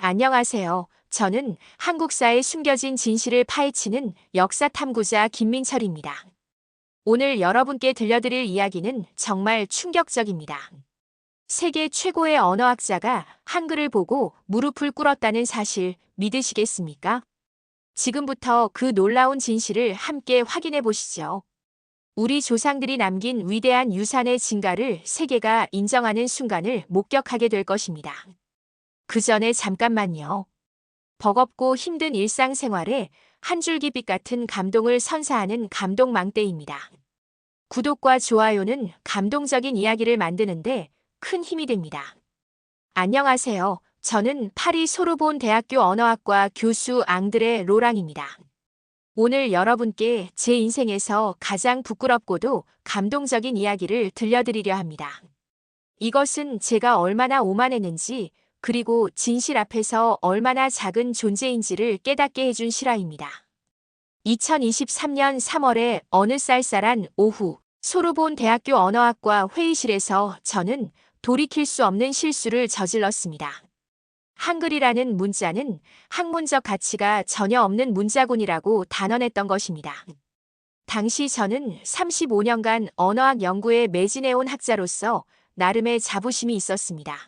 안녕하세요. 저는 한국사의 숨겨진 진실을 파헤치는 역사 탐구자 김민철입니다. 오늘 여러분께 들려드릴 이야기는 정말 충격적입니다. 세계 최고의 언어학자가 한글을 보고 무릎을 꿇었다는 사실 믿으시겠습니까? 지금부터 그 놀라운 진실을 함께 확인해 보시죠. 우리 조상들이 남긴 위대한 유산의 진가를 세계가 인정하는 순간을 목격하게 될 것입니다. 그 전에 잠깐만요. 버겁고 힘든 일상생활에 한 줄기빛 같은 감동을 선사하는 감동망대입니다. 구독과 좋아요는 감동적인 이야기를 만드는데 큰 힘이 됩니다. 안녕하세요. 저는 파리 소르본 대학교 언어학과 교수 앙드레 로랑입니다. 오늘 여러분께 제 인생에서 가장 부끄럽고도 감동적인 이야기를 들려드리려 합니다. 이것은 제가 얼마나 오만했는지 그리고 진실 앞에서 얼마나 작은 존재인지를 깨닫게 해준 실화입니다. 2023년 3월에 어느 쌀쌀한 오후, 소르본 대학교 언어학과 회의실에서 저는 돌이킬 수 없는 실수를 저질렀습니다. 한글이라는 문자는 학문적 가치가 전혀 없는 문자군이라고 단언했던 것입니다. 당시 저는 35년간 언어학 연구에 매진해온 학자로서 나름의 자부심이 있었습니다.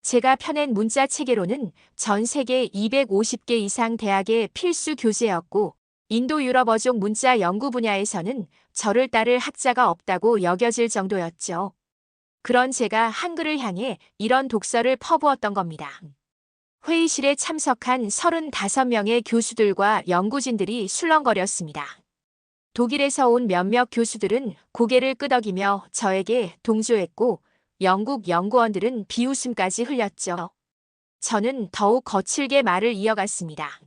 제가 펴낸 문자 체계로는 전 세계 250개 이상 대학의 필수 교재였고 인도 유럽 어족 문자 연구 분야에서는 저를 따를 학자가 없다고 여겨질 정도였죠. 그런 제가 한글을 향해 이런 독서를 퍼부었던 겁니다. 회의실에 참석한 35명의 교수들과 연구진들이 술렁거렸습니다. 독일에서 온 몇몇 교수들은 고개를 끄덕이며 저에게 동조했고 영국 연구원들은 비웃음까지 흘렸죠. 저는 더욱 거칠게 말을 이어갔습니다.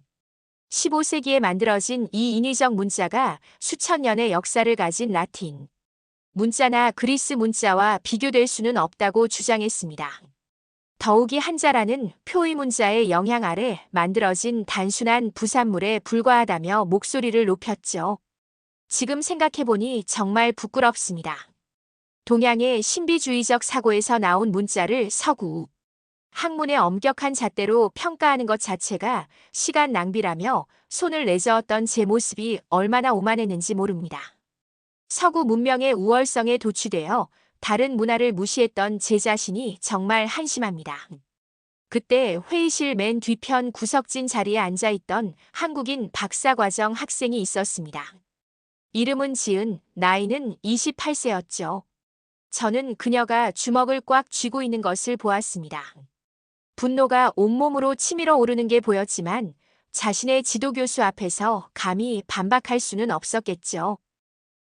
15세기에 만들어진 이 인위적 문자가 수천 년의 역사를 가진 라틴 문자나 그리스 문자와 비교될 수는 없다고 주장했습니다. 더욱이 한자라는 표의 문자의 영향 아래 만들어진 단순한 부산물에 불과하다며 목소리를 높였죠. 지금 생각해보니 정말 부끄럽습니다. 동양의 신비주의적 사고에서 나온 문자를 서구 학문의 엄격한 잣대로 평가하는 것 자체가 시간 낭비라며 손을 내저었던 제 모습이 얼마나 오만했는지 모릅니다. 서구 문명의 우월성에 도취되어 다른 문화를 무시했던 제 자신이 정말 한심합니다. 그때 회의실 맨 뒤편 구석진 자리에 앉아있던 한국인 박사과정 학생이 있었습니다. 이름은 지은, 나이는 28세였죠. 저는 그녀가 주먹을 꽉 쥐고 있는 것을 보았습니다. 분노가 온몸으로 치밀어 오르는 게 보였지만 자신의 지도교수 앞에서 감히 반박할 수는 없었겠죠.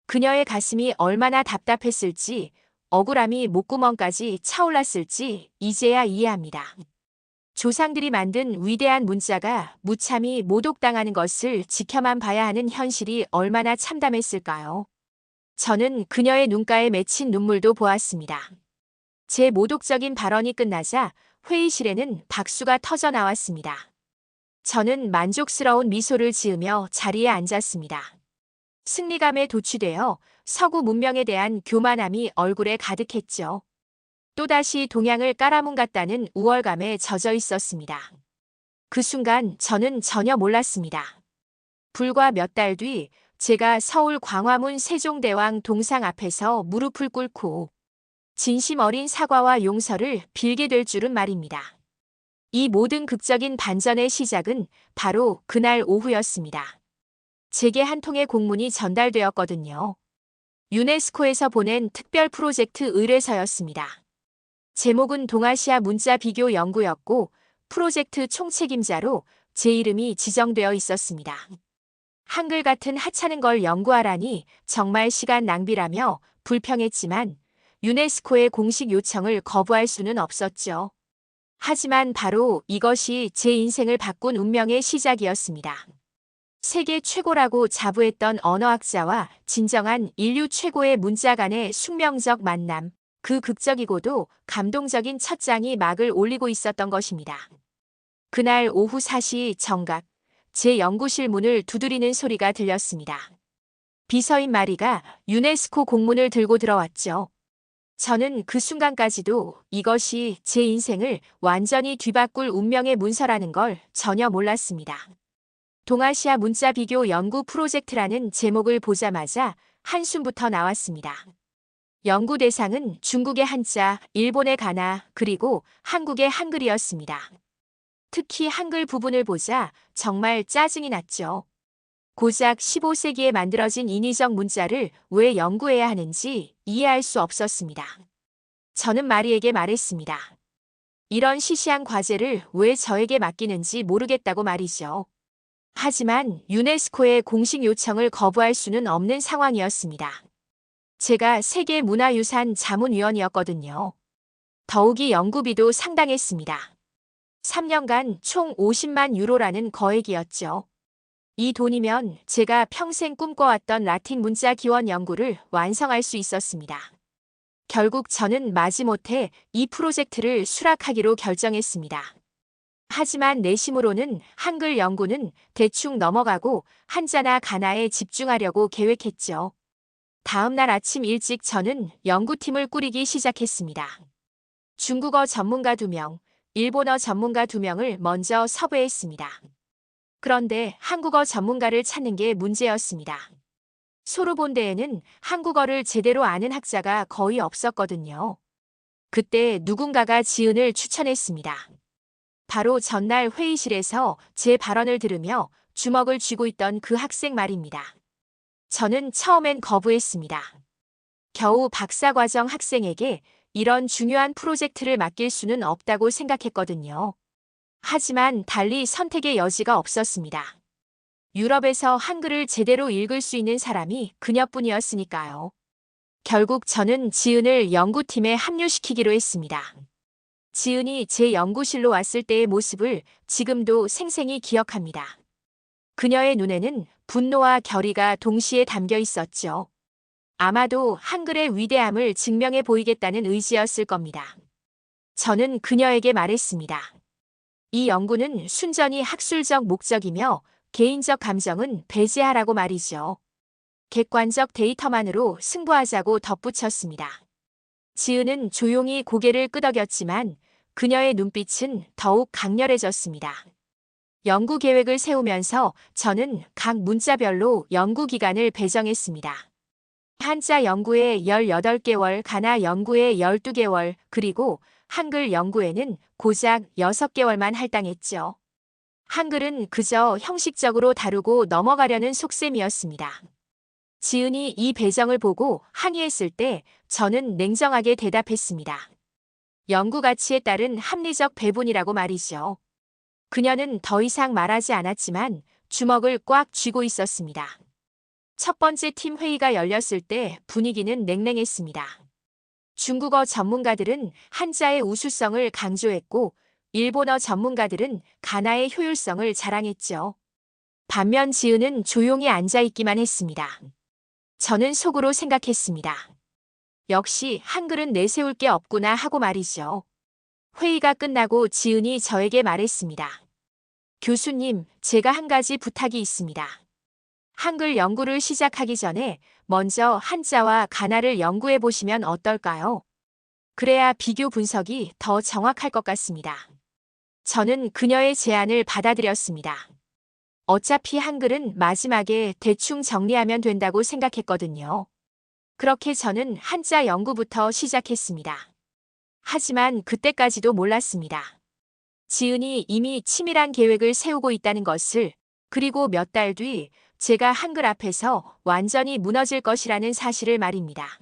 그녀의 가슴이 얼마나 답답했을지, 억울함이 목구멍까지 차올랐을지 이제야 이해합니다. 조상들이 만든 위대한 문자가 무참히 모독당하는 것을 지켜만 봐야 하는 현실이 얼마나 참담했을까요? 저는 그녀의 눈가에 맺힌 눈물도 보았습니다. 제 모독적인 발언이 끝나자 회의실에는 박수가 터져 나왔습니다. 저는 만족스러운 미소를 지으며 자리에 앉았습니다. 승리감에 도취되어 서구 문명에 대한 교만함이 얼굴에 가득했죠. 또다시 동양을 깔아뭉갔다는 우월감에 젖어 있었습니다. 그 순간 저는 전혀 몰랐습니다. 불과 몇 달 뒤 제가 서울 광화문 세종대왕 동상 앞에서 무릎을 꿇고 진심 어린 사과와 용서를 빌게 될 줄은 말입니다. 이 모든 극적인 반전의 시작은 바로 그날 오후였습니다. 제게 한 통의 공문이 전달되었거든요. 유네스코에서 보낸 특별 프로젝트 의뢰서였습니다. 제목은 동아시아 문자 비교 연구였고 프로젝트 총책임자로 제 이름이 지정되어 있었습니다. 한글 같은 하찮은 걸 연구하라니 정말 시간 낭비라며 불평했지만 유네스코의 공식 요청을 거부할 수는 없었죠. 하지만 바로 이것이 제 인생을 바꾼 운명의 시작이었습니다. 세계 최고라고 자부했던 언어학자와 진정한 인류 최고의 문자 간의 숙명적 만남, 그 극적이고도 감동적인 첫 장이 막을 올리고 있었던 것입니다. 그날 오후 4시 정각, 제 연구실 문을 두드리는 소리가 들렸습니다. 비서인 마리가 유네스코 공문을 들고 들어왔죠. 저는 그 순간까지도 이것이 제 인생을 완전히 뒤바꿀 운명의 문서라는 걸 전혀 몰랐습니다. 동아시아 문자 비교 연구 프로젝트라는 제목을 보자마자 한숨부터 나왔습니다. 연구 대상은 중국의 한자, 일본의 가나, 그리고 한국의 한글이었습니다. 특히 한글 부분을 보자 정말 짜증이 났죠. 고작 15세기에 만들어진 인위적 문자를 왜 연구해야 하는지 이해할 수 없었습니다. 저는 마리에게 말했습니다. 이런 시시한 과제를 왜 저에게 맡기는지 모르겠다고 말이죠. 하지만 유네스코의 공식 요청을 거부할 수는 없는 상황이었습니다. 제가 세계문화유산 자문위원이었거든요. 더욱이 연구비도 상당했습니다. 3년간 총 50만 유로라는 거액이었죠. 이 돈이면 제가 평생 꿈꿔왔던 라틴 문자 기원 연구를 완성할 수 있었습니다. 결국 저는 마지못해 이 프로젝트를 수락하기로 결정했습니다. 하지만 내심으로는 한글 연구는 대충 넘어가고 한자나 가나에 집중하려고 계획했죠. 다음 날 아침 일찍 저는 연구팀을 꾸리기 시작했습니다. 중국어 전문가 2명, 일본어 전문가 2명을 먼저 섭외했습니다. 그런데 한국어 전문가를 찾는 게 문제였습니다. 소르본대에는 한국어를 제대로 아는 학자가 거의 없었거든요. 그때 누군가가 지은을 추천했습니다. 바로 전날 회의실에서 제 발언을 들으며 주먹을 쥐고 있던 그 학생 말입니다. 저는 처음엔 거부했습니다. 겨우 박사과정 학생에게 이런 중요한 프로젝트를 맡길 수는 없다고 생각했거든요. 하지만 달리 선택의 여지가 없었습니다. 유럽에서 한글을 제대로 읽을 수 있는 사람이 그녀뿐이었으니까요. 결국 저는 지은을 연구팀에 합류시키기로 했습니다. 지은이 제 연구실로 왔을 때의 모습을 지금도 생생히 기억합니다. 그녀의 눈에는 분노와 결의가 동시에 담겨 있었죠. 아마도 한글의 위대함을 증명해 보이겠다는 의지였을 겁니다. 저는 그녀에게 말했습니다. 이 연구는 순전히 학술적 목적이며 개인적 감정은 배제하라고 말이죠. 객관적 데이터만으로 승부하자고 덧붙였습니다. 지은은 조용히 고개를 끄덕였지만 그녀의 눈빛은 더욱 강렬해졌습니다. 연구 계획을 세우면서 저는 각 문자별로 연구 기간을 배정했습니다. 한자 연구에 18개월, 가나 연구에 12개월, 그리고 한글 연구에는 고작 6개월만 할당했죠. 한글은 그저 형식적으로 다루고 넘어가려는 속셈이었습니다. 지은이 이 배정을 보고 항의했을 때 저는 냉정하게 대답했습니다. 연구 가치에 따른 합리적 배분이라고 말이죠. 그녀는 더 이상 말하지 않았지만 주먹을 꽉 쥐고 있었습니다. 첫 번째 팀 회의가 열렸을 때 분위기는 냉랭했습니다. 중국어 전문가들은 한자의 우수성을 강조했고 일본어 전문가들은 가나의 효율성을 자랑했죠. 반면 지은은 조용히 앉아있기만 했습니다. 저는 속으로 생각했습니다. 역시 한글은 내세울 게 없구나 하고 말이죠. 회의가 끝나고 지은이 저에게 말했습니다. 교수님, 제가 한 가지 부탁이 있습니다. 한글 연구를 시작하기 전에 먼저 한자와 가나를 연구해 보시면 어떨까요? 그래야 비교 분석이 더 정확할 것 같습니다. 저는 그녀의 제안을 받아들였습니다. 어차피 한글은 마지막에 대충 정리하면 된다고 생각했거든요. 그렇게 저는 한자 연구부터 시작했습니다. 하지만 그때까지도 몰랐습니다. 지은이 이미 치밀한 계획을 세우고 있다는 것을, 그리고 몇 달 뒤 제가 한글 앞에서 완전히 무너질 것이라는 사실을 말입니다.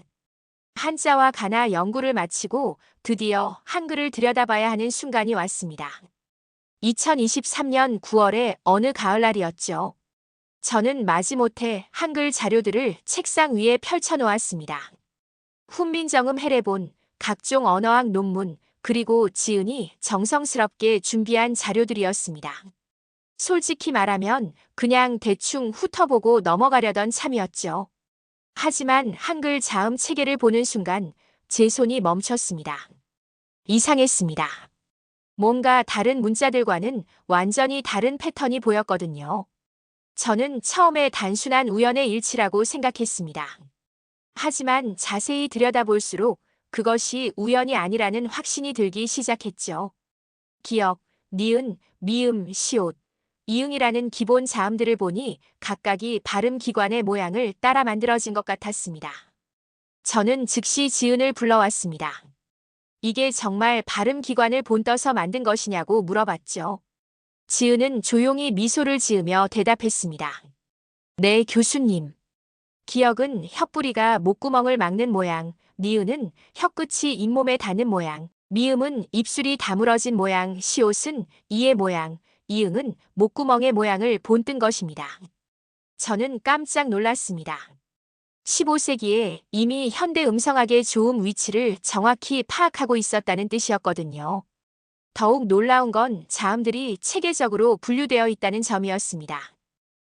한자와 가나 연구를 마치고 드디어 한글을 들여다봐야 하는 순간이 왔습니다. 2023년 9월의 어느 가을날이었죠. 저는 마지못해 한글 자료들을 책상 위에 펼쳐놓았습니다. 훈민정음 해례본, 각종 언어학 논문, 그리고 지은이 정성스럽게 준비한 자료들이었습니다. 솔직히 말하면 그냥 대충 훑어보고 넘어가려던 참이었죠. 하지만 한글 자음 체계를 보는 순간 제 손이 멈췄습니다. 이상했습니다. 뭔가 다른 문자들과는 완전히 다른 패턴이 보였거든요. 저는 처음에 단순한 우연의 일치라고 생각했습니다. 하지만 자세히 들여다볼수록 그것이 우연이 아니라는 확신이 들기 시작했죠. 기역, 니은, 미음, 시옷, 이응이라는 기본 자음들을 보니 각각이 발음 기관의 모양을 따라 만들어진 것 같았습니다. 저는 즉시 지은을 불러왔습니다. 이게 정말 발음 기관을 본떠서 만든 것이냐고 물어봤죠. 지은은 조용히 미소를 지으며 대답했습니다. 네, 교수님. 기역은 혀뿌리가 목구멍을 막는 모양, 니은은 혀끝이 잇몸에 닿는 모양, 미음은 입술이 다물어진 모양, 시옷은 이의 모양, 이응은 목구멍의 모양을 본뜬 것입니다. 저는 깜짝 놀랐습니다. 15세기에 이미 현대 음성학의 조음 위치를 정확히 파악하고 있었다는 뜻이었거든요. 더욱 놀라운 건 자음들이 체계적으로 분류되어 있다는 점이었습니다.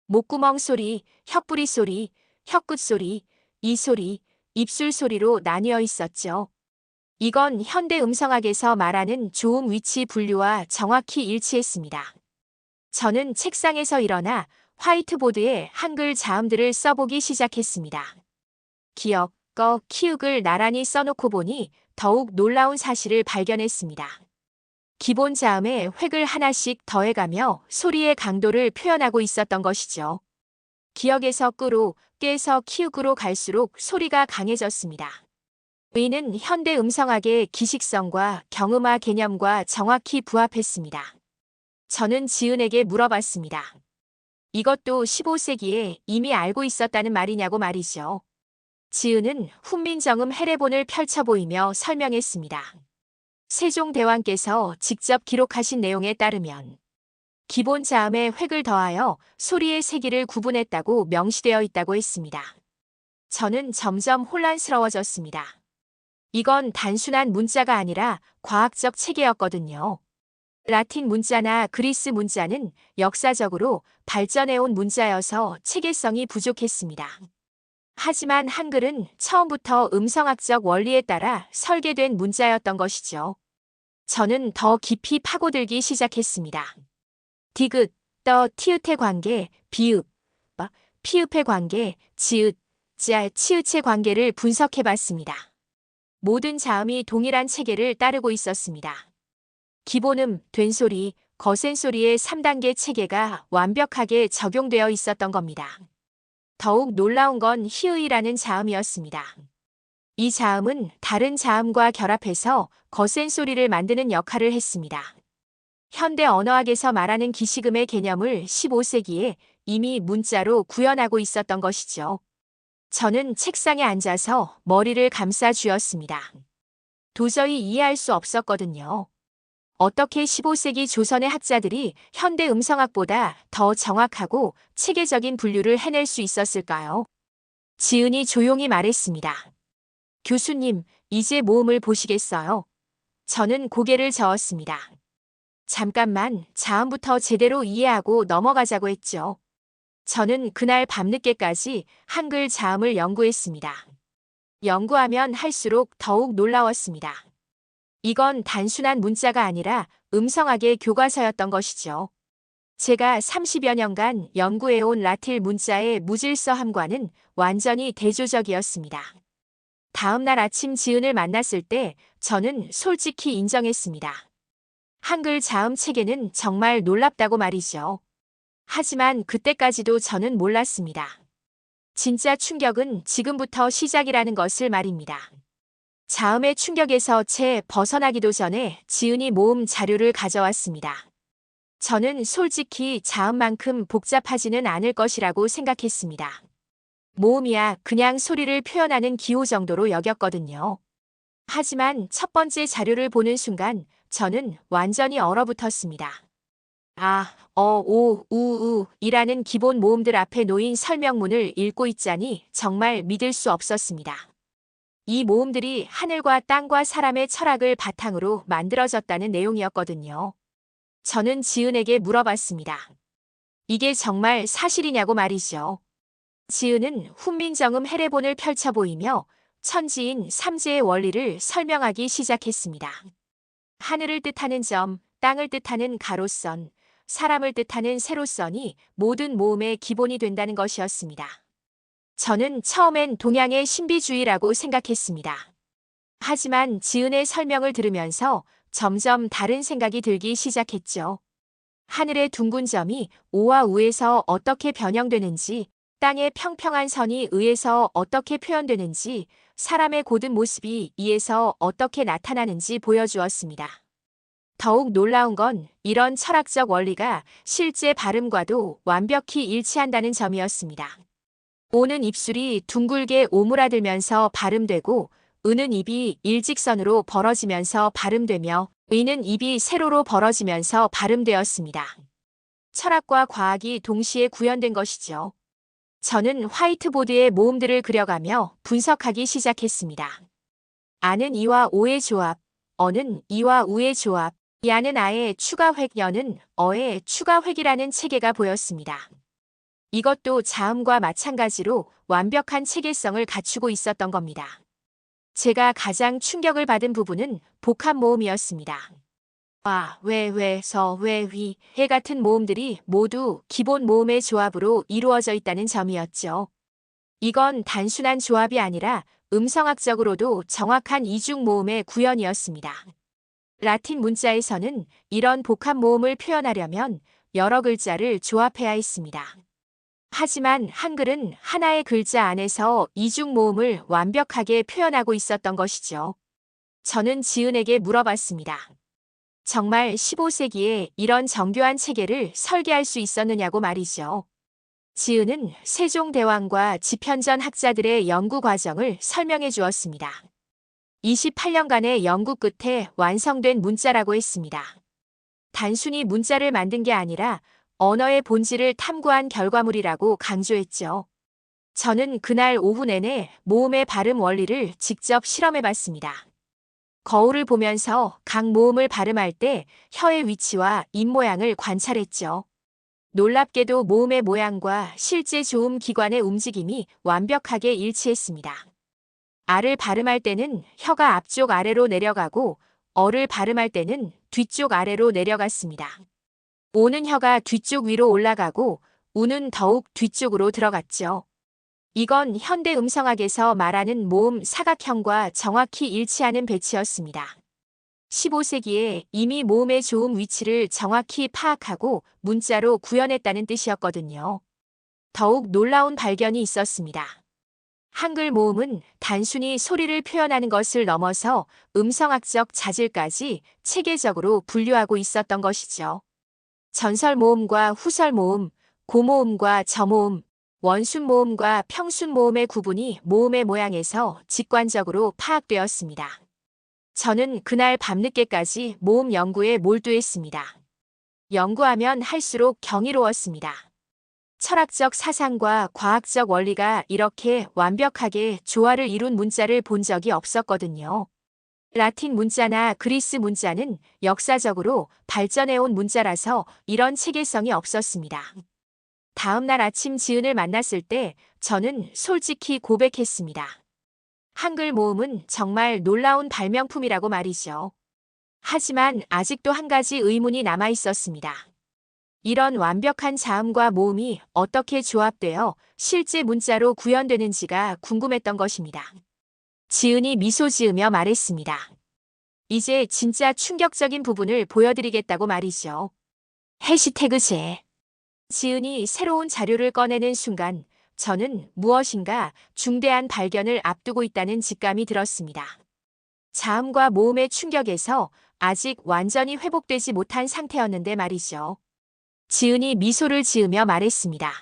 목구멍 소리, 혀뿌리 소리, 혀끝 소리, 이 소리, 입술 소리로 나뉘어 있었죠. 이건 현대 음성학에서 말하는 조음 위치 분류와 정확히 일치했습니다. 저는 책상에서 일어나 화이트보드에 한글 자음들을 써보기 시작했습니다. 기역, 꺼, 키읔을 나란히 써놓고 보니 더욱 놀라운 사실을 발견했습니다. 기본 자음에 획을 하나씩 더해가며 소리의 강도를 표현하고 있었던 것이죠. 기역에서 끄로, 깨에서 키읔으로 갈수록 소리가 강해졌습니다. 이는 현대 음성학의 기식성과 경음화 개념과 정확히 부합했습니다. 저는 지은에게 물어봤습니다. 이것도 15세기에 이미 알고 있었다는 말이냐고 말이죠. 지은은 훈민정음 해례본을 펼쳐 보이며 설명했습니다. 세종대왕께서 직접 기록하신 내용에 따르면 기본 자음에 획을 더하여 소리의 세기를 구분했다고 명시되어 있다고 했습니다. 저는 점점 혼란스러워졌습니다. 이건 단순한 문자가 아니라 과학적 체계였거든요. 라틴 문자나 그리스 문자는 역사적으로 발전해온 문자여서 체계성이 부족했습니다. 하지만 한글은 처음부터 음성학적 원리에 따라 설계된 문자였던 것이죠. 저는 더 깊이 파고들기 시작했습니다. 디귿, 떠, 티읕의 관계, 비읍, 피읍의 관계, 지읒, 짤, 치읒의 관계를 분석해봤습니다. 모든 자음이 동일한 체계를 따르고 있었습니다. 기본음, 된소리, 거센소리의 3단계 체계가 완벽하게 적용되어 있었던 겁니다. 더욱 놀라운 건 히읗이라는 자음이었습니다. 이 자음은 다른 자음과 결합해서 거센 소리를 만드는 역할을 했습니다. 현대 언어학에서 말하는 기식음의 개념을 15세기에 이미 문자로 구현하고 있었던 것이죠. 저는 책상에 앉아서 머리를 감싸 쥐었습니다. 도저히 이해할 수 없었거든요. 어떻게 15세기 조선의 학자들이 현대 음성학보다 더 정확하고 체계적인 분류를 해낼 수 있었을까요? 지은이 조용히 말했습니다. 교수님, 이제 모음을 보시겠어요? 저는 고개를 저었습니다. 잠깐만, 자음부터 제대로 이해하고 넘어가자고 했죠. 저는 그날 밤늦게까지 한글 자음을 연구했습니다. 연구하면 할수록 더욱 놀라웠습니다. 이건 단순한 문자가 아니라 음성학의 교과서였던 것이죠. 제가 30여 년간 연구해온 라틴 문자의 무질서함과는 완전히 대조적이었습니다. 다음 날 아침 지은을 만났을 때 저는 솔직히 인정했습니다. 한글 자음 체계는 정말 놀랍다고 말이죠. 하지만 그때까지도 저는 몰랐습니다. 진짜 충격은 지금부터 시작이라는 것을 말입니다. 자음의 충격에서 채 벗어나기도 전에 지은이 모음 자료를 가져왔습니다. 저는 솔직히 자음만큼 복잡하지는 않을 것이라고 생각했습니다. 모음이야 그냥 소리를 표현하는 기호 정도로 여겼거든요. 하지만 첫 번째 자료를 보는 순간 저는 완전히 얼어붙었습니다. 아, 오, 우, 이라는 기본 모음들 앞에 놓인 설명문을 읽고 있자니 정말 믿을 수 없었습니다. 이 모음들이 하늘과 땅과 사람의 철학을 바탕으로 만들어졌다는 내용이었거든요. 저는 지은에게 물어봤습니다. 이게 정말 사실이냐고 말이죠. 지은은 훈민정음 해례본을 펼쳐 보이며 천지인 삼재의 원리를 설명하기 시작했습니다. 하늘을 뜻하는 점, 땅을 뜻하는 가로선, 사람을 뜻하는 세로선이 모든 모음의 기본이 된다는 것이었습니다. 저는 처음엔 동양의 신비주의라고 생각했습니다. 하지만 지은의 설명을 들으면서 점점 다른 생각이 들기 시작했죠. 하늘의 둥근 점이 오와 우에서 어떻게 변형되는지, 땅의 평평한 선이 의에서 어떻게 표현되는지, 사람의 고든 모습이 이에서 어떻게 나타나는지 보여주었습니다. 더욱 놀라운 건 이런 철학적 원리가 실제 발음과도 완벽히 일치한다는 점이었습니다. 오는 입술이 둥글게 오므라들면서 발음되고, 으는 입이 일직선으로 벌어지면서 발음되며, 의는 입이 세로로 벌어지면서 발음되었습니다. 철학과 과학이 동시에 구현된 것이죠. 저는 화이트보드에 모음들을 그려가며 분석하기 시작했습니다. 아는 이와 오의 조합, 어는 이와 우의 조합, 야는 아의 추가획, 여는 어의 추가획이라는 체계가 보였습니다. 이것도 자음과 마찬가지로 완벽한 체계성을 갖추고 있었던 겁니다. 제가 가장 충격을 받은 부분은 복합 모음이었습니다. 와, 왜, 서, 위, 해 같은 모음들이 모두 기본 모음의 조합으로 이루어져 있다는 점이었죠. 이건 단순한 조합이 아니라 음성학적으로도 정확한 이중 모음의 구현이었습니다. 라틴 문자에서는 이런 복합 모음을 표현하려면 여러 글자를 조합해야 했습니다. 하지만 한글은 하나의 글자 안에서 이중 모음을 완벽하게 표현하고 있었던 것이죠. 저는 지은에게 물어봤습니다. 정말 15세기에 이런 정교한 체계를 설계할 수 있었느냐고 말이죠. 지은은 세종대왕과 집현전 학자들의 연구 과정을 설명해 주었습니다. 28년간의 연구 끝에 완성된 문자라고 했습니다. 단순히 문자를 만든 게 아니라 언어의 본질을 탐구한 결과물이라고 강조했죠. 저는 그날 오후 내내 모음의 발음 원리를 직접 실험해 봤습니다. 거울을 보면서 각 모음을 발음할 때 혀의 위치와 입 모양을 관찰했죠. 놀랍게도 모음의 모양과 실제 조음 기관의 움직임이 완벽하게 일치했습니다. 아를 발음할 때는 혀가 앞쪽 아래로 내려가고 어를 발음할 때는 뒤쪽 아래로 내려갔습니다. 오는 혀가 뒤쪽 위로 올라가고 우는 더욱 뒤쪽으로 들어갔죠. 이건 현대 음성학에서 말하는 모음 사각형과 정확히 일치하는 배치였습니다. 15세기에 이미 모음의 조음 위치를 정확히 파악하고 문자로 구현했다는 뜻이었거든요. 더욱 놀라운 발견이 있었습니다. 한글 모음은 단순히 소리를 표현하는 것을 넘어서 음성학적 자질까지 체계적으로 분류하고 있었던 것이죠. 전설 모음과 후설 모음, 고모음과 저모음, 원순 모음과 평순 모음의 구분이 모음의 모양에서 직관적으로 파악되었습니다. 저는 그날 밤늦게까지 모음 연구에 몰두했습니다. 연구하면 할수록 경이로웠습니다. 철학적 사상과 과학적 원리가 이렇게 완벽하게 조화를 이룬 문자를 본 적이 없었거든요. 라틴 문자나 그리스 문자는 역사적으로 발전해온 문자라서 이런 체계성이 없었습니다. 다음 날 아침 지은을 만났을 때 저는 솔직히 고백했습니다. 한글 모음은 정말 놀라운 발명품이라고 말이죠. 하지만 아직도 한 가지 의문이 남아 있었습니다. 이런 완벽한 자음과 모음이 어떻게 조합되어 실제 문자로 구현되는지가 궁금했던 것입니다. 지은이 미소 지으며 말했습니다. 이제 진짜 충격적인 부분을 보여드리겠다고 말이죠. 해시태그 제. 지은이 새로운 자료를 꺼내는 순간 저는 무엇인가 중대한 발견을 앞두고 있다는 직감이 들었습니다. 자음과 모음의 충격에서 아직 완전히 회복되지 못한 상태였는데 말이죠. 지은이 미소를 지으며 말했습니다.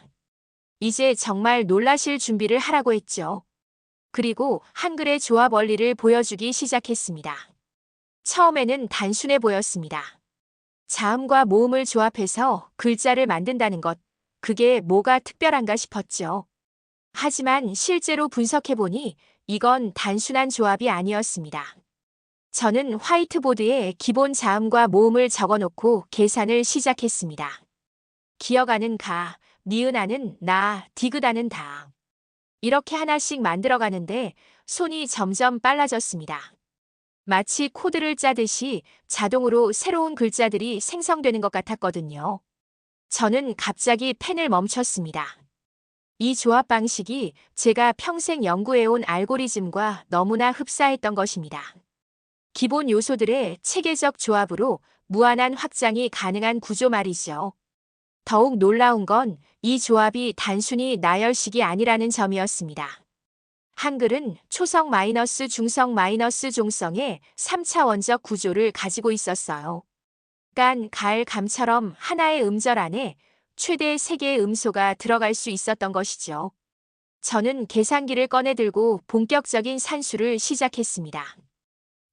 이제 정말 놀라실 준비를 하라고 했죠. 그리고 한글의 조합 원리를 보여주기 시작했습니다. 처음에는 단순해 보였습니다. 자음과 모음을 조합해서 글자를 만든다는 것, 그게 뭐가 특별한가 싶었죠. 하지만 실제로 분석해보니 이건 단순한 조합이 아니었습니다. 저는 화이트보드에 기본 자음과 모음을 적어놓고 계산을 시작했습니다. 기어가는 가, 니은하는 나, 디귿하는 다. 이렇게 하나씩 만들어가는데 손이 점점 빨라졌습니다. 마치 코드를 짜듯이 자동으로 새로운 글자들이 생성되는 것 같았거든요. 저는 갑자기 펜을 멈췄습니다. 이 조합 방식이 제가 평생 연구해온 알고리즘과 너무나 흡사했던 것입니다. 기본 요소들의 체계적 조합으로 무한한 확장이 가능한 구조 말이죠. 더욱 놀라운 건 이 조합이 단순히 나열식이 아니라는 점이었습니다. 한글은 초성 마이너스 중성 마이너스 종성의 3차원적 구조를 가지고 있었어요. 깐, 갈, 감처럼 하나의 음절 안에 최대 3개의 음소가 들어갈 수 있었던 것이죠. 저는 계산기를 꺼내들고 본격적인 산수를 시작했습니다.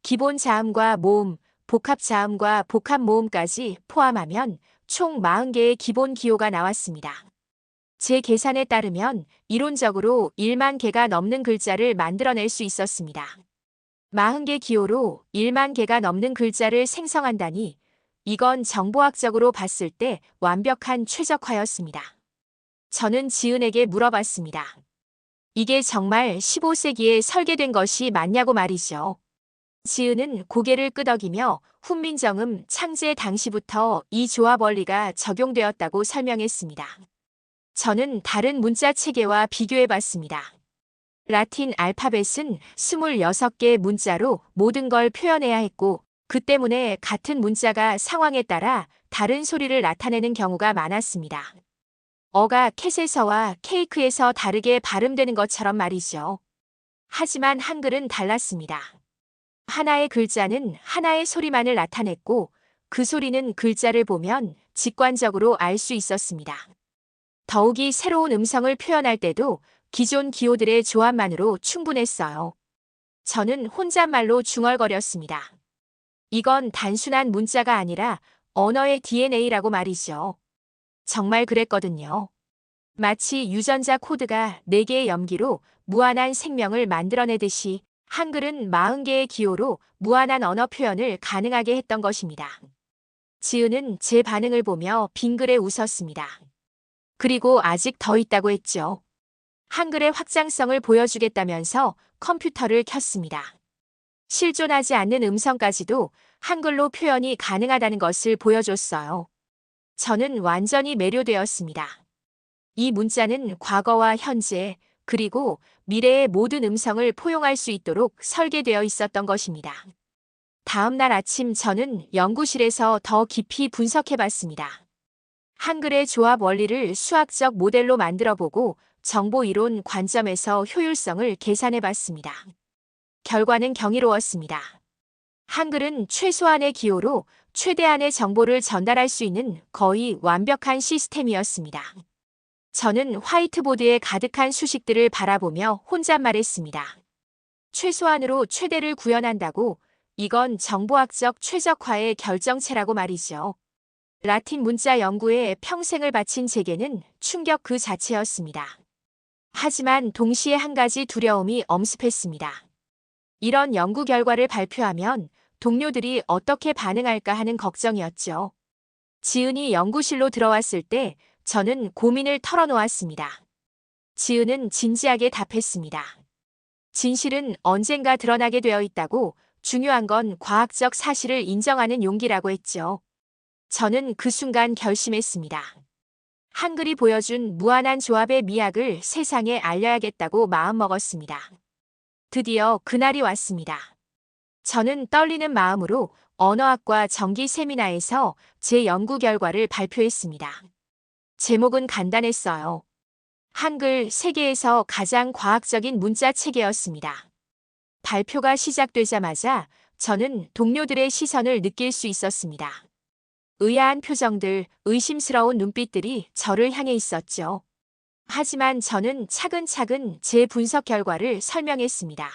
기본 자음과 모음, 복합 자음과 복합 모음까지 포함하면 총 40개의 기본 기호가 나왔습니다. 제 계산에 따르면 이론적으로 1만 개가 넘는 글자를 만들어낼 수 있었습니다. 40개 기호로 1만 개가 넘는 글자를 생성한다니 이건 정보학적으로 봤을 때 완벽한 최적화였습니다. 저는 지은에게 물어봤습니다. 이게 정말 15세기에 설계된 것이 맞냐고 말이죠. 지은은 고개를 끄덕이며 훈민정음 창제 당시부터 이 조합 원리가 적용되었다고 설명했습니다. 저는 다른 문자 체계와 비교해봤습니다. 라틴 알파벳은 26개 문자로 모든 걸 표현해야 했고, 그 때문에 같은 문자가 상황에 따라 다른 소리를 나타내는 경우가 많았습니다. 어가 캣에서와 케이크에서 다르게 발음되는 것처럼 말이죠. 하지만 한글은 달랐습니다. 하나의 글자는 하나의 소리만을 나타냈고, 그 소리는 글자를 보면 직관적으로 알 수 있었습니다. 더욱이 새로운 음성을 표현할 때도 기존 기호들의 조합만으로 충분했어요. 저는 혼잣말로 중얼거렸습니다. 이건 단순한 문자가 아니라 언어의 DNA라고 말이죠. 정말 그랬거든요. 마치 유전자 코드가 4개의 염기로 무한한 생명을 만들어내듯이 한글은 40개의 기호로 무한한 언어 표현을 가능하게 했던 것입니다. 지은은 제 반응을 보며 빙그레 웃었습니다. 그리고 아직 더 있다고 했죠. 한글의 확장성을 보여주겠다면서 컴퓨터를 켰습니다. 실존하지 않는 음성까지도 한글로 표현이 가능하다는 것을 보여줬어요. 저는 완전히 매료되었습니다. 이 문자는 과거와 현재, 그리고 미래의 모든 음성을 포용할 수 있도록 설계되어 있었던 것입니다. 다음 날 아침 저는 연구실에서 더 깊이 분석해봤습니다. 한글의 조합 원리를 수학적 모델로 만들어보고 정보 이론 관점에서 효율성을 계산해봤습니다. 결과는 경이로웠습니다. 한글은 최소한의 기호로 최대한의 정보를 전달할 수 있는 거의 완벽한 시스템이었습니다. 저는 화이트보드에 가득한 수식들을 바라보며 혼잣말했습니다. 최소한으로 최대를 구현한다고 이건 정보학적 최적화의 결정체라고 말이죠. 라틴 문자 연구에 평생을 바친 제게는 충격 그 자체였습니다. 하지만 동시에 한 가지 두려움이 엄습했습니다. 이런 연구 결과를 발표하면 동료들이 어떻게 반응할까 하는 걱정이었죠. 지은이 연구실로 들어왔을 때 저는 고민을 털어놓았습니다. 지은은 진지하게 답했습니다. 진실은 언젠가 드러나게 되어 있다고 중요한 건 과학적 사실을 인정하는 용기라고 했죠. 저는 그 순간 결심했습니다. 한글이 보여준 무한한 조합의 미학을 세상에 알려야겠다고 마음먹었습니다. 드디어 그날이 왔습니다. 저는 떨리는 마음으로 언어학과 정기 세미나에서 제 연구 결과를 발표했습니다. 제목은 간단했어요. 한글 세계에서 가장 과학적인 문자 체계였습니다. 발표가 시작되자마자 저는 동료들의 시선을 느낄 수 있었습니다. 의아한 표정들, 의심스러운 눈빛들이 저를 향해 있었죠. 하지만 저는 차근차근 제 분석 결과를 설명했습니다.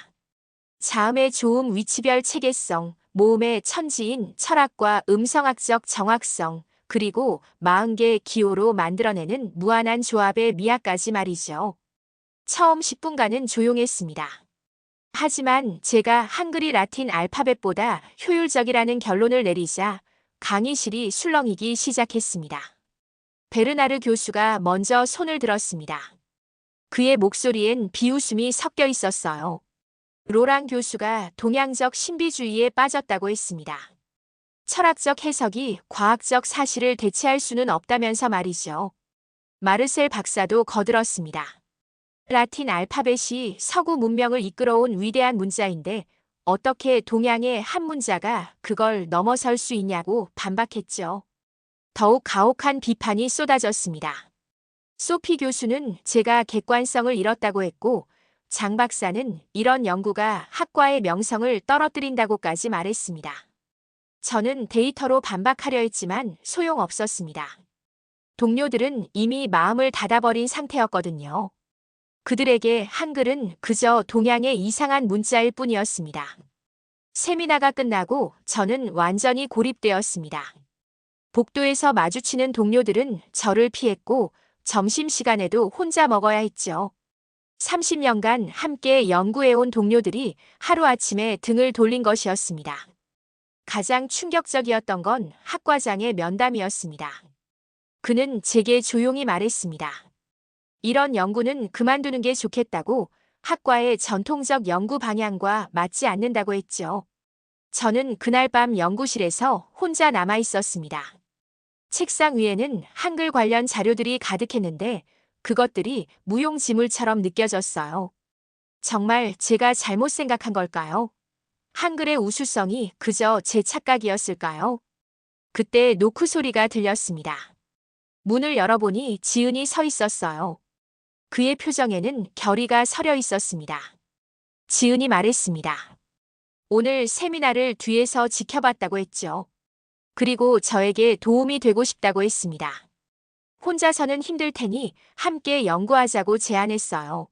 자음의 조음 위치별 체계성, 모음의 천지인 철학과 음성학적 정확성, 그리고 40개의 기호로 만들어내는 무한한 조합의 미학까지 말이죠. 처음 10분간은 조용했습니다. 하지만 제가 한글이 라틴 알파벳보다 효율적이라는 결론을 내리자 강의실이 술렁이기 시작했습니다. 베르나르 교수가 먼저 손을 들었습니다. 그의 목소리엔 비웃음이 섞여 있었어요. 로랑 교수가 동양적 신비주의에 빠졌다고 했습니다. 철학적 해석이 과학적 사실을 대체할 수는 없다면서 말이죠. 마르셀 박사도 거들었습니다. 라틴 알파벳이 서구 문명을 이끌어온 위대한 문자인데 어떻게 동양의 한 문자가 그걸 넘어설 수 있냐고 반박했죠. 더욱 가혹한 비판이 쏟아졌습니다. 소피 교수는 제가 객관성을 잃었다고 했고, 장 박사는 이런 연구가 학과의 명성을 떨어뜨린다고까지 말했습니다. 저는 데이터로 반박하려 했지만 소용없었습니다. 동료들은 이미 마음을 닫아버린 상태였거든요. 그들에게 한글은 그저 동양의 이상한 문자일 뿐이었습니다. 세미나가 끝나고 저는 완전히 고립되었습니다. 복도에서 마주치는 동료들은 저를 피했고 점심시간에도 혼자 먹어야 했죠. 30년간 함께 연구해온 동료들이 하루아침에 등을 돌린 것이었습니다. 가장 충격적이었던 건 학과장의 면담이었습니다. 그는 제게 조용히 말했습니다. 이런 연구는 그만두는 게 좋겠다고, 학과의 전통적 연구 방향과 맞지 않는다고 했죠. 저는 그날 밤 연구실에서 혼자 남아 있었습니다. 책상 위에는 한글 관련 자료들이 가득했는데 그것들이 무용지물처럼 느껴졌어요. 정말 제가 잘못 생각한 걸까요? 한글의 우수성이 그저 제 착각이었을까요? 그때 노크 소리가 들렸습니다. 문을 열어보니 지은이 서 있었어요. 그의 표정에는 결의가 서려 있었습니다. 지은이 말했습니다. 오늘 세미나를 뒤에서 지켜봤다고 했죠. 그리고 저에게 도움이 되고 싶다고 했습니다. 혼자서는 힘들 테니 함께 연구하자고 제안했어요.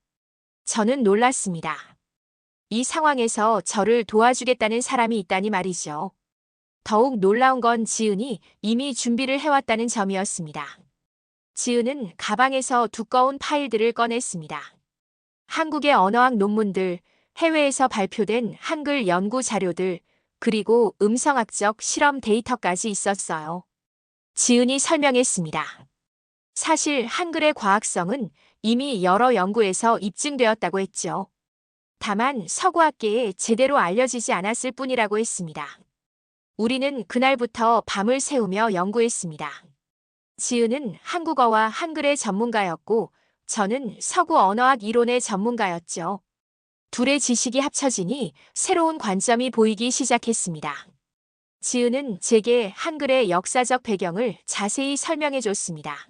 저는 놀랐습니다. 이 상황에서 저를 도와주겠다는 사람이 있다니 말이죠. 더욱 놀라운 건 지은이 이미 준비를 해왔다는 점이었습니다. 지은은 가방에서 두꺼운 파일들을 꺼냈습니다. 한국의 언어학 논문들, 해외에서 발표된 한글 연구 자료들, 그리고 음성학적 실험 데이터까지 있었어요. 지은이 설명했습니다. 사실 한글의 과학성은 이미 여러 연구에서 입증되었다고 했죠. 다만 서구학계에 제대로 알려지지 않았을 뿐이라고 했습니다. 우리는 그날부터 밤을 새우며 연구했습니다. 지은은 한국어와 한글의 전문가였고 저는 서구 언어학 이론의 전문가였죠. 둘의 지식이 합쳐지니 새로운 관점이 보이기 시작했습니다. 지은은 제게 한글의 역사적 배경을 자세히 설명해 줬습니다.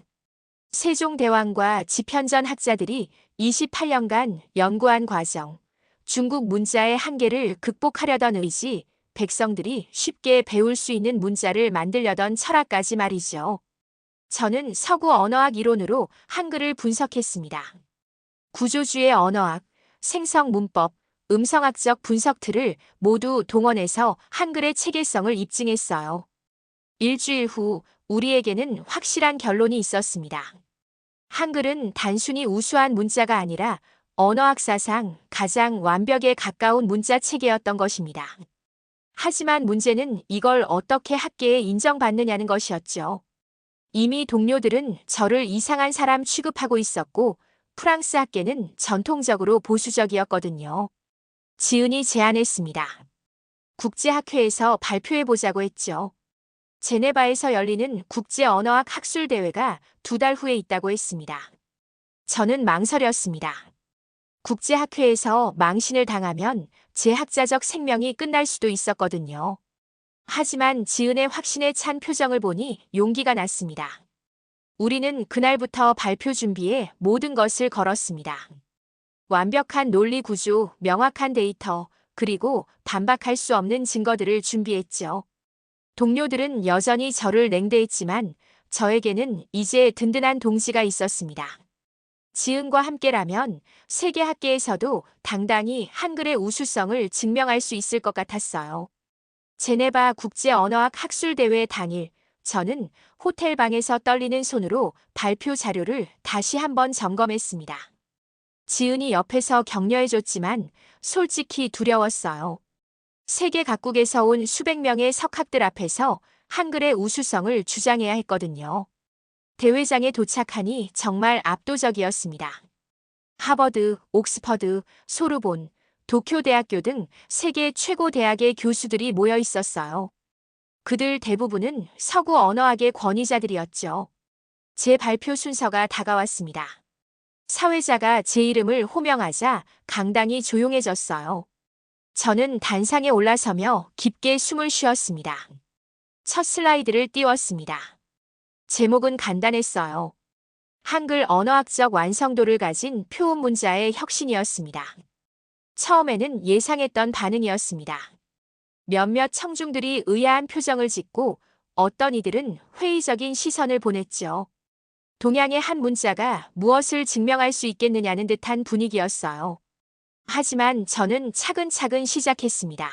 세종대왕과 집현전 학자들이 28년간 연구한 과정, 중국 문자의 한계를 극복하려던 의지, 백성들이 쉽게 배울 수 있는 문자를 만들려던 철학까지 말이죠. 저는 서구 언어학 이론으로 한글을 분석했습니다. 구조주의 언어학, 생성 문법, 음성학적 분석 틀을 모두 동원해서 한글의 체계성을 입증했어요. 일주일 후 우리에게는 확실한 결론이 있었습니다. 한글은 단순히 우수한 문자가 아니라 언어학사상 가장 완벽에 가까운 문자 체계였던 것입니다. 하지만 문제는 이걸 어떻게 학계에 인정받느냐는 것이었죠. 이미 동료들은 저를 이상한 사람 취급하고 있었고 프랑스 학계는 전통적으로 보수적이었거든요. 지은이 제안했습니다. 국제학회에서 발표해보자고 했죠. 제네바에서 열리는 국제언어학 학술대회가 2달 후에 있다고 했습니다. 저는 망설였습니다. 국제학회에서 망신을 당하면 제 학자적 생명이 끝날 수도 있었거든요. 하지만 지은의 확신에 찬 표정을 보니 용기가 났습니다. 우리는 그날부터 발표 준비에 모든 것을 걸었습니다. 완벽한 논리 구조, 명확한 데이터, 그리고 반박할 수 없는 증거들을 준비했죠. 동료들은 여전히 저를 냉대했지만 저에게는 이제 든든한 동지가 있었습니다. 지은과 함께라면 세계 학계에서도 당당히 한글의 우수성을 증명할 수 있을 것 같았어요. 제네바 국제언어학 학술대회 당일, 저는 호텔 방에서 떨리는 손으로 발표 자료를 다시 한번 점검했습니다. 지은이 옆에서 격려해줬지만 솔직히 두려웠어요. 세계 각국에서 온 수백 명의 석학들 앞에서 한글의 우수성을 주장해야 했거든요. 대회장에 도착하니 정말 압도적이었습니다. 하버드, 옥스퍼드, 소르본, 도쿄대학교 등 세계 최고 대학의 교수들이 모여 있었어요. 그들 대부분은 서구 언어학의 권위자들이었죠. 제 발표 순서가 다가왔습니다. 사회자가 제 이름을 호명하자 강당이 조용해졌어요. 저는 단상에 올라서며 깊게 숨을 쉬었습니다. 첫 슬라이드를 띄웠습니다. 제목은 간단했어요. 한글 언어학적 완성도를 가진 표음 문자의 혁신이었습니다. 처음에는 예상했던 반응이었습니다. 몇몇 청중들이 의아한 표정을 짓고 어떤 이들은 회의적인 시선을 보냈죠. 동양의 한 문자가 무엇을 증명할 수 있겠느냐는 듯한 분위기였어요. 하지만 저는 차근차근 시작했습니다.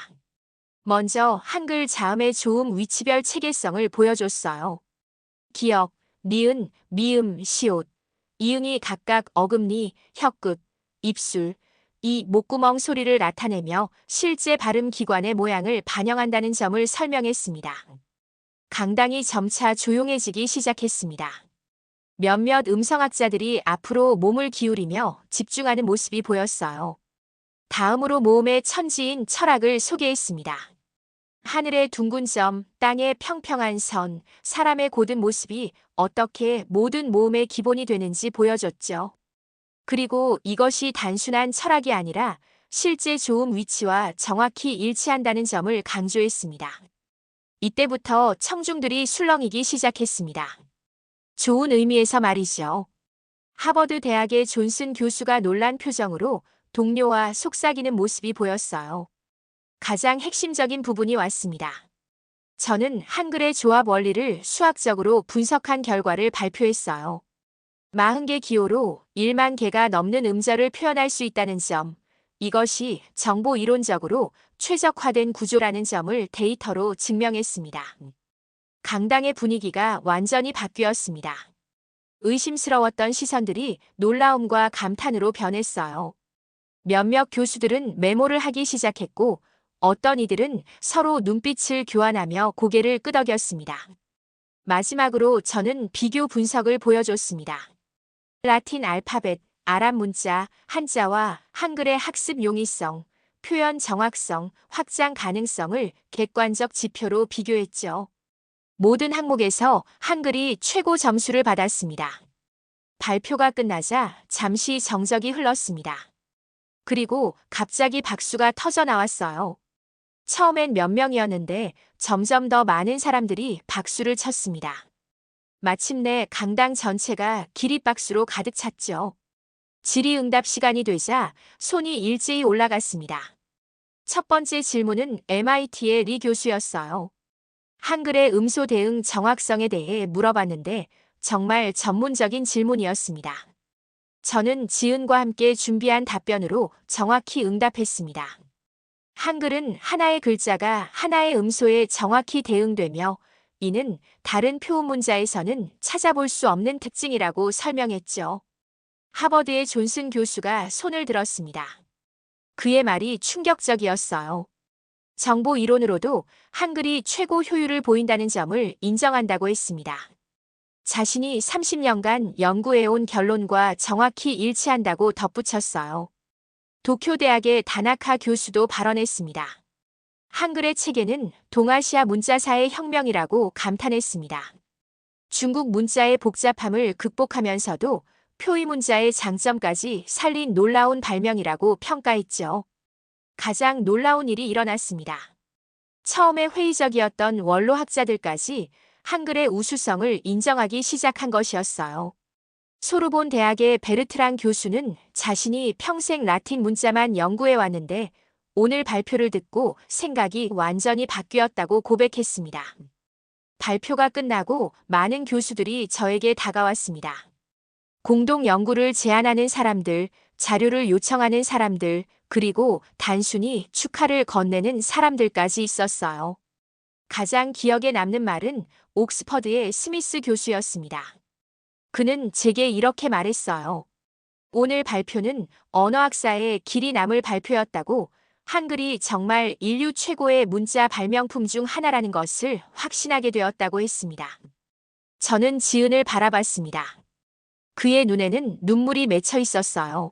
먼저 한글 자음의 조음 위치별 체계성을 보여줬어요. 기역, 니은, 미음, 시옷, 이응이 각각 어금니, 혀끝, 입술, 이 목구멍 소리를 나타내며 실제 발음 기관의 모양을 반영한다는 점을 설명했습니다. 강당이 점차 조용해지기 시작했습니다. 몇몇 음성학자들이 앞으로 몸을 기울이며 집중하는 모습이 보였어요. 다음으로 모음의 천지인 철학을 소개했습니다. 하늘의 둥근 점, 땅의 평평한 선, 사람의 고든 모습이 어떻게 모든 모음의 기본이 되는지 보여줬죠. 그리고 이것이 단순한 철학이 아니라 실제 조음 위치와 정확히 일치한다는 점을 강조했습니다. 이때부터 청중들이 술렁이기 시작했습니다. 좋은 의미에서 말이죠. 하버드 대학의 존슨 교수가 놀란 표정으로 동료와 속삭이는 모습이 보였어요. 가장 핵심적인 부분이 왔습니다. 저는 한글의 조합 원리를 수학적으로 분석한 결과를 발표했어요. 40개 기호로 1만 개가 넘는 음절을 표현할 수 있다는 점, 이것이 정보 이론적으로 최적화된 구조라는 점을 데이터로 증명했습니다. 강당의 분위기가 완전히 바뀌었습니다. 의심스러웠던 시선들이 놀라움과 감탄으로 변했어요. 몇몇 교수들은 메모를 하기 시작했고 어떤 이들은 서로 눈빛을 교환하며 고개를 끄덕였습니다. 마지막으로 저는 비교 분석을 보여줬습니다. 라틴 알파벳, 아랍 문자, 한자와 한글의 학습 용이성, 표현 정확성, 확장 가능성을 객관적 지표로 비교했죠. 모든 항목에서 한글이 최고 점수를 받았습니다. 발표가 끝나자 잠시 정적이 흘렀습니다. 그리고 갑자기 박수가 터져 나왔어요. 처음엔 몇 명이었는데 점점 더 많은 사람들이 박수를 쳤습니다. 마침내 강당 전체가 기립박수로 가득 찼죠. 질의응답 시간이 되자 손이 일제히 올라갔습니다. 첫 번째 질문은 MIT의 리 교수였어요. 한글의 음소 대응 정확성에 대해 물어봤는데 정말 전문적인 질문이었습니다. 저는 지은과 함께 준비한 답변으로 정확히 응답했습니다. 한글은 하나의 글자가 하나의 음소에 정확히 대응되며 이는 다른 표음 문자에서는 찾아볼 수 없는 특징이라고 설명했죠. 하버드의 존슨 교수가 손을 들었습니다. 그의 말이 충격적이었어요. 정보 이론으로도 한글이 최고 효율을 보인다는 점을 인정한다고 했습니다. 자신이 30년간 연구해온 결론과 정확히 일치한다고 덧붙였어요. 도쿄대학의 다나카 교수도 발언했습니다. 한글의 체계는 동아시아 문자사의 혁명이라고 감탄했습니다. 중국 문자의 복잡함을 극복하면서도 표의 문자의 장점까지 살린 놀라운 발명이라고 평가했죠. 가장 놀라운 일이 일어났습니다. 처음에 회의적이었던 원로학자들까지 한글의 우수성을 인정하기 시작한 것이었어요. 소르본 대학의 베르트랑 교수는 자신이 평생 라틴 문자만 연구해왔는데 오늘 발표를 듣고 생각이 완전히 바뀌었다고 고백했습니다. 발표가 끝나고 많은 교수들이 저에게 다가왔습니다. 공동 연구를 제안하는 사람들, 자료를 요청하는 사람들, 그리고 단순히 축하를 건네는 사람들까지 있었어요. 가장 기억에 남는 말은 옥스퍼드의 스미스 교수였습니다. 그는 제게 이렇게 말했어요. 오늘 발표는 언어학사의 길이 남을 발표였다고, 한글이 정말 인류 최고의 문자 발명품 중 하나라는 것을 확신하게 되었다고 했습니다. 저는 지은을 바라봤습니다. 그의 눈에는 눈물이 맺혀 있었어요.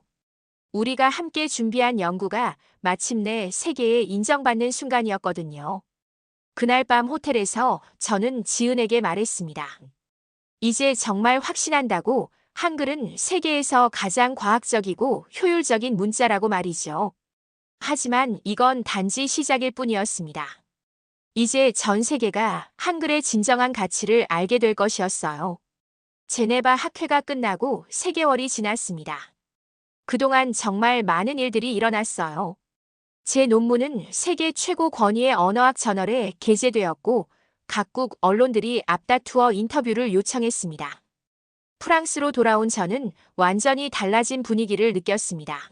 우리가 함께 준비한 연구가 마침내 세계에 인정받는 순간이었거든요. 그날 밤 호텔에서 저는 지은에게 말했습니다. 이제 정말 확신한다고, 한글은 세계에서 가장 과학적이고 효율적인 문자라고 말이죠. 하지만 이건 단지 시작일 뿐이었습니다. 이제 전 세계가 한글의 진정한 가치를 알게 될 것이었어요. 제네바 학회가 끝나고 3개월이 지났습니다. 그동안 정말 많은 일들이 일어났어요. 제 논문은 세계 최고 권위의 언어학 저널에 게재되었고 각국 언론들이 앞다투어 인터뷰를 요청했습니다. 프랑스로 돌아온 저는 완전히 달라진 분위기를 느꼈습니다.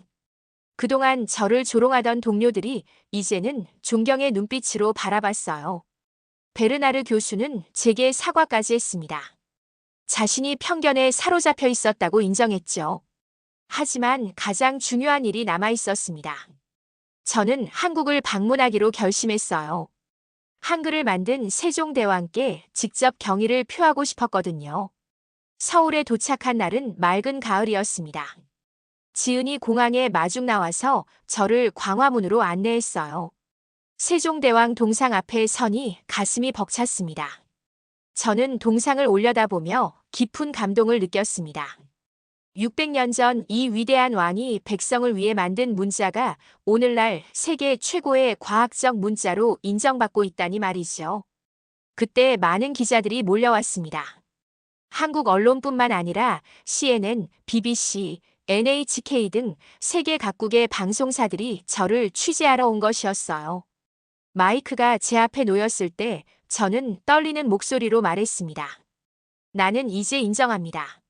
그동안 저를 조롱하던 동료들이 이제는 존경의 눈빛으로 바라봤어요. 베르나르 교수는 제게 사과까지 했습니다. 자신이 편견에 사로잡혀 있었다고 인정했죠. 하지만 가장 중요한 일이 남아 있었습니다. 저는 한국을 방문하기로 결심했어요. 한글을 만든 세종대왕께 직접 경의를 표하고 싶었거든요. 서울에 도착한 날은 맑은 가을이었습니다. 지은이 공항에 마중 나와서 저를 광화문으로 안내했어요. 세종대왕 동상 앞에 서니 가슴이 벅찼습니다. 저는 동상을 올려다보며 깊은 감동을 느꼈습니다. 600년 전 이 위대한 왕이 백성을 위해 만든 문자가 오늘날 세계 최고의 과학적 문자로 인정받고 있다니 말이죠. 그때 많은 기자들이 몰려왔습니다. 한국 언론뿐만 아니라 CNN, BBC, NHK 등 세계 각국의 방송사들이 저를 취재하러 온 것이었어요. 마이크가 제 앞에 놓였을 때 저는 떨리는 목소리로 말했습니다. 나는 이제 인정합니다.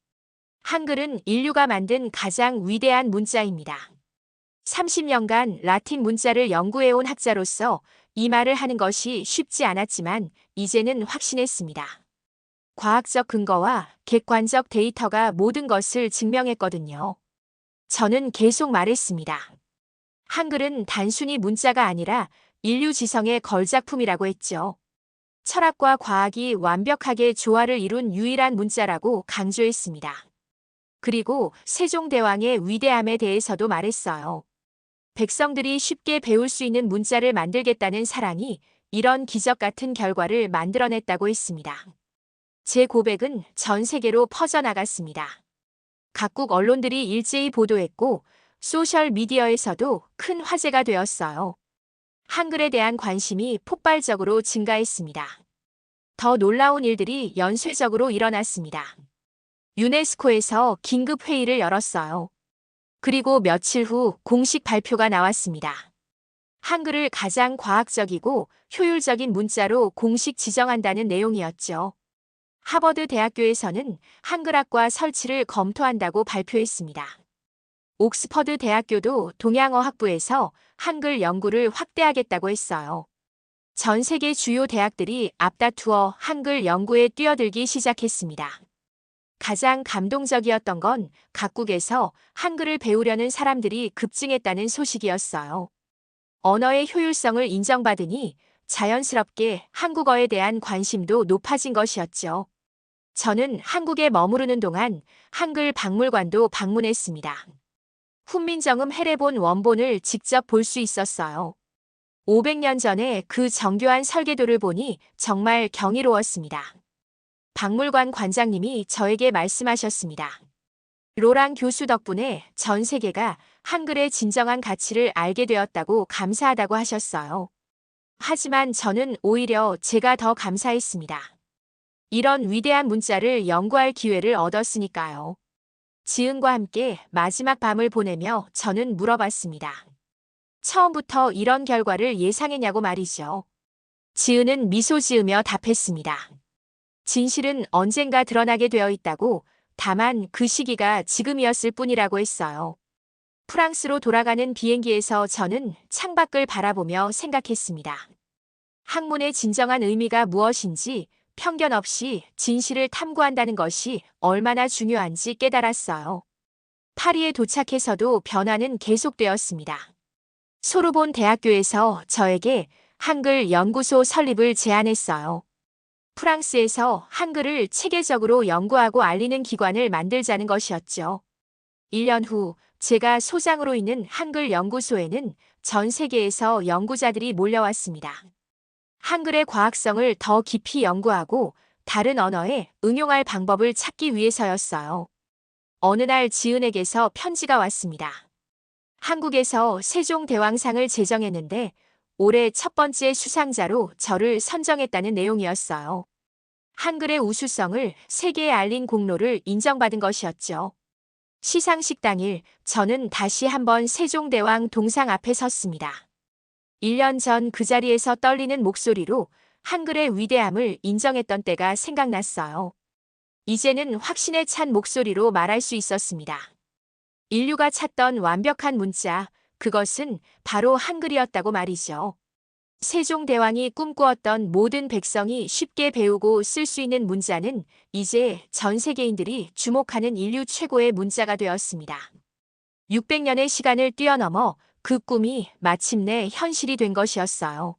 한글은 인류가 만든 가장 위대한 문자입니다. 30년간 라틴 문자를 연구해온 학자로서 이 말을 하는 것이 쉽지 않았지만 이제는 확신했습니다. 과학적 근거와 객관적 데이터가 모든 것을 증명했거든요. 저는 계속 말했습니다. 한글은 단순히 문자가 아니라 인류 지성의 걸작품이라고 했죠. 철학과 과학이 완벽하게 조화를 이룬 유일한 문자라고 강조했습니다. 그리고 세종대왕의 위대함에 대해서도 말했어요. 백성들이 쉽게 배울 수 있는 문자를 만들겠다는 사랑이 이런 기적 같은 결과를 만들어냈다고 했습니다. 제 고백은 전 세계로 퍼져나갔습니다. 각국 언론들이 일제히 보도했고 소셜미디어에서도 큰 화제가 되었어요. 한글에 대한 관심이 폭발적으로 증가했습니다. 더 놀라운 일들이 연쇄적으로 일어났습니다. 유네스코에서 긴급 회의를 열었어요. 그리고 며칠 후 공식 발표가 나왔습니다. 한글을 가장 과학적이고 효율적인 문자로 공식 지정한다는 내용이었죠. 하버드 대학교에서는 한글학과 설치를 검토한다고 발표했습니다. 옥스퍼드 대학교도 동양어학부에서 한글 연구를 확대하겠다고 했어요. 전 세계 주요 대학들이 앞다투어 한글 연구에 뛰어들기 시작했습니다. 가장 감동적이었던 건 각국에서 한글을 배우려는 사람들이 급증했다는 소식이었어요. 언어의 효율성을 인정받으니 자연스럽게 한국어에 대한 관심도 높아진 것이었죠. 저는 한국에 머무르는 동안 한글 박물관도 방문했습니다. 훈민정음 해례본 원본을 직접 볼 수 있었어요. 500년 전에 그 정교한 설계도를 보니 정말 경이로웠습니다. 박물관 관장님이 저에게 말씀하셨습니다. 로랑 교수 덕분에 전 세계가 한글의 진정한 가치를 알게 되었다고 감사하다고 하셨어요. 하지만 저는 오히려 제가 더 감사했습니다. 이런 위대한 문자를 연구할 기회를 얻었으니까요. 지은과 함께 마지막 밤을 보내며 저는 물어봤습니다. 처음부터 이런 결과를 예상했냐고 말이죠. 지은은 미소 지으며 답했습니다. 진실은 언젠가 드러나게 되어 있다고, 다만 그 시기가 지금이었을 뿐이라고 했어요. 프랑스로 돌아가는 비행기에서 저는 창밖을 바라보며 생각했습니다. 학문의 진정한 의미가 무엇인지 편견 없이 진실을 탐구한다는 것이 얼마나 중요한지 깨달았어요. 파리에 도착해서도 변화는 계속되었습니다. 소르본 대학교에서 저에게 한글 연구소 설립을 제안했어요. 프랑스에서 한글을 체계적으로 연구하고 알리는 기관을 만들자는 것이었죠. 1년 후 제가 소장으로 있는 한글 연구소에는 전 세계에서 연구자들이 몰려왔습니다. 한글의 과학성을 더 깊이 연구하고 다른 언어에 응용할 방법을 찾기 위해서였어요. 어느 날 지은에게서 편지가 왔습니다. 한국에서 세종대왕상을 제정했는데 올해 첫 번째 수상자로 저를 선정했다는 내용이었어요. 한글의 우수성을 세계에 알린 공로를 인정받은 것이었죠. 시상식 당일 저는 다시 한번 세종대왕 동상 앞에 섰습니다. 1년 전 그 자리에서 떨리는 목소리로 한글의 위대함을 인정했던 때가 생각났어요. 이제는 확신에 찬 목소리로 말할 수 있었습니다. 인류가 찾던 완벽한 문자, 그것은 바로 한글이었다고 말이죠. 세종대왕이 꿈꾸었던 모든 백성이 쉽게 배우고 쓸 수 있는 문자는 이제 전 세계인들이 주목하는 인류 최고의 문자가 되었습니다. 600년의 시간을 뛰어넘어 그 꿈이 마침내 현실이 된 것이었어요.